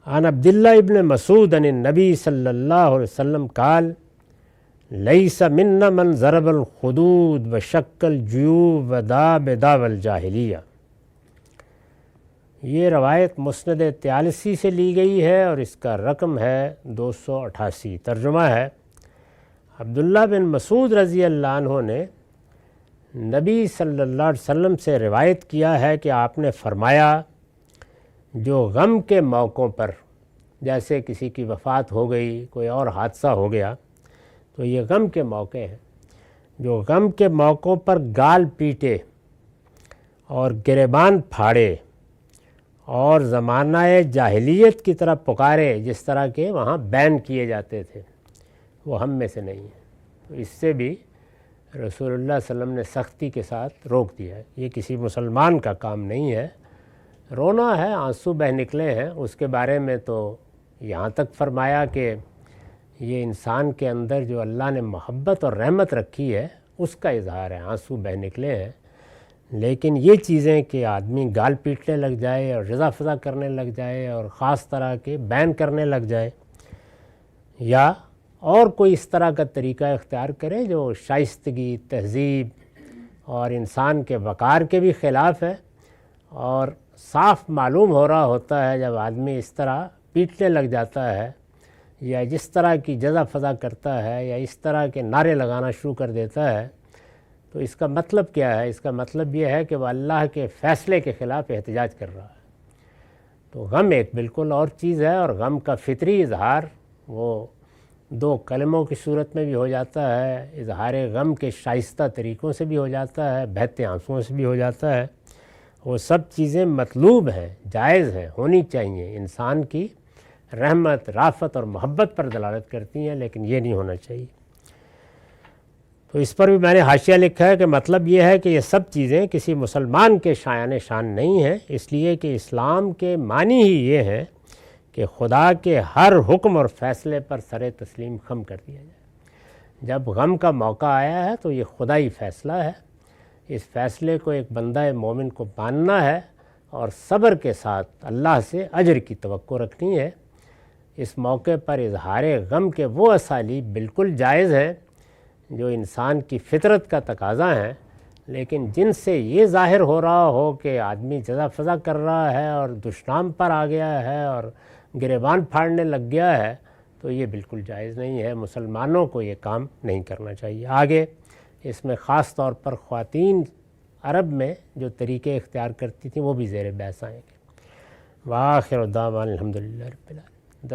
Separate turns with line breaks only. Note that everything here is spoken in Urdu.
عن عبداللہ ابن مسعود عن النبی صلی اللہ علیہ وسلم قال لیس منا من ضرب الخدود وشق الجیوب ودعا بدعوی الجاہلیہ۔ یہ روایت مسند طیالسی سے لی گئی ہے اور اس کا رقم ہے 288۔ ترجمہ ہے، عبداللہ بن مسعود رضی اللہ عنہ نے نبی صلی اللہ علیہ وسلم سے روایت کیا ہے کہ آپ نے فرمایا، جو غم کے موقعوں پر، جیسے کسی کی وفات ہو گئی، کوئی اور حادثہ ہو گیا، تو یہ غم کے موقع ہیں، جو غم کے موقعوں پر گال پیٹے اور گریبان پھاڑے اور زمانہ جاہلیت کی طرف پکارے، جس طرح کے وہاں بین کیے جاتے تھے، وہ ہم میں سے نہیں ہے۔ تو اس سے بھی رسول اللہ صلی اللہ علیہ وسلم نے سختی کے ساتھ روک دیا ہے، یہ کسی مسلمان کا کام نہیں ہے۔ رونا ہے، آنسو بہہ نکلے ہیں، اس کے بارے میں تو یہاں تک فرمایا کہ یہ انسان کے اندر جو اللہ نے محبت اور رحمت رکھی ہے اس کا اظہار ہے، آنسو بہہ نکلے ہیں۔ لیکن یہ چیزیں کہ آدمی گال پیٹنے لگ جائے اور رضا فضا کرنے لگ جائے اور خاص طرح کے بین کرنے لگ جائے، یا اور کوئی اس طرح کا طریقہ اختیار کرے جو شائستگی، تہذیب اور انسان کے وقار کے بھی خلاف ہے، اور صاف معلوم ہو رہا ہوتا ہے جب آدمی اس طرح پیٹنے لگ جاتا ہے یا جس طرح کی جزا فضا کرتا ہے یا اس طرح کے نعرے لگانا شروع کر دیتا ہے، تو اس کا مطلب کیا ہے؟ اس کا مطلب یہ ہے کہ وہ اللہ کے فیصلے کے خلاف احتجاج کر رہا ہے۔ تو غم ایک بالکل اور چیز ہے، اور غم کا فطری اظہار وہ دو کلموں کی صورت میں بھی ہو جاتا ہے، اظہار غم کے شائستہ طریقوں سے بھی ہو جاتا ہے، بہتے آنسوؤں سے بھی ہو جاتا ہے۔ وہ سب چیزیں مطلوب ہیں، جائز ہیں، ہونی چاہیے، انسان کی رحمت، رافت اور محبت پر دلالت کرتی ہیں، لیکن یہ نہیں ہونا چاہیے۔ تو اس پر بھی میں نے حاشیہ لکھا ہے کہ مطلب یہ ہے کہ یہ سب چیزیں کسی مسلمان کے شایان شان نہیں ہیں، اس لیے کہ اسلام کے معنی ہی یہ ہے کہ خدا کے ہر حکم اور فیصلے پر سر تسلیم خم کر دیا جائے۔ جب غم کا موقع آیا ہے تو یہ خدائی فیصلہ ہے، اس فیصلے کو ایک بندہ مومن کو ماننا ہے اور صبر کے ساتھ اللہ سے اجر کی توقع رکھنی ہے۔ اس موقع پر اظہار غم کے وہ اسالیب بالکل جائز ہیں جو انسان کی فطرت کا تقاضا ہیں، لیکن جن سے یہ ظاہر ہو رہا ہو کہ آدمی جزا فضا کر رہا ہے اور دشنام پر آ گیا ہے اور گریبان پھاڑنے لگ گیا ہے، تو یہ بالکل جائز نہیں ہے، مسلمانوں کو یہ کام نہیں کرنا چاہیے۔ آگے اس میں خاص طور پر خواتین عرب میں جو طریقے اختیار کرتی تھیں وہ بھی زیر بحث آئیں گے۔ وآخر دعوانا الحمدللہ رب العالمین۔